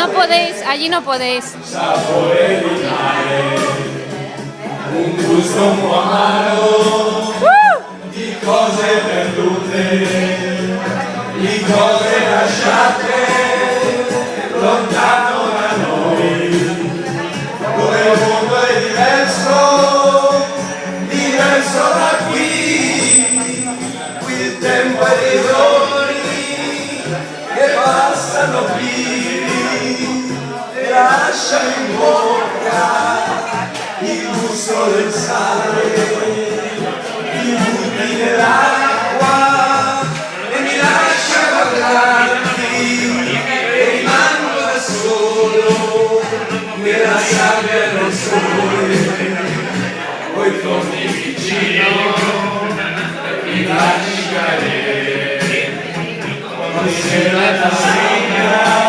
No podéis, allí no podéis. Sapore di mare, un gusto un po' amaro, di cose perdute, di cose lasciate lontano da noi, dove il mondo è diverso, diverso da qui il tempo e i giorni che passano qui, e lasciano in bocca il gusto del sale, ti butti nell'acqua e mi lascia guardarti e rimango da solo nella sabbia del sole, poi torni vicino e mi lasci cadere come se la tassina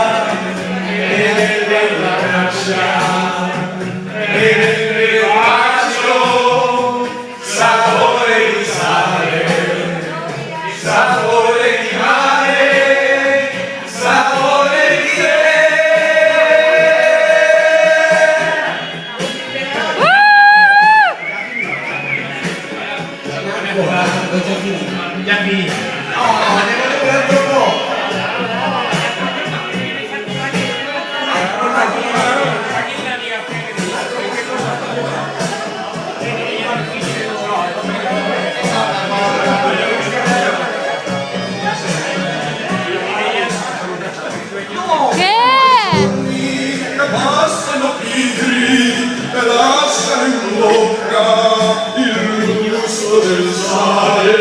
e nelle braccia e nel bacio, sapore di sale, sapore di mare, sapore di te. Già finito. No, ne volevo un altro po'. Che? Passano pigri e lasciano in bocca il gusto del sale,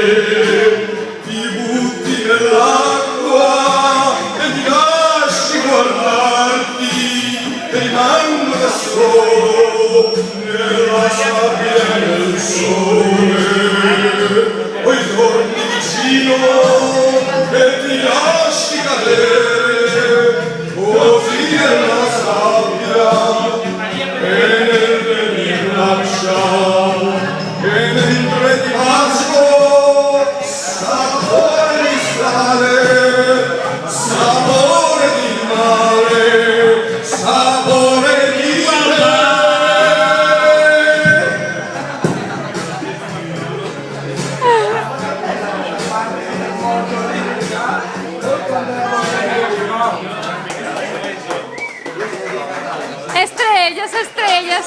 ti butti nell'acqua e ti lasci guardarti e rimango da solo nella sabbia e nel sole, poi torni vicino e ti lasci cadere così nella sabbia e nelle mie braccia e mentre ti bacio, sapore di sale, sapore di mare, sapore di te. Estrellas, estrellas.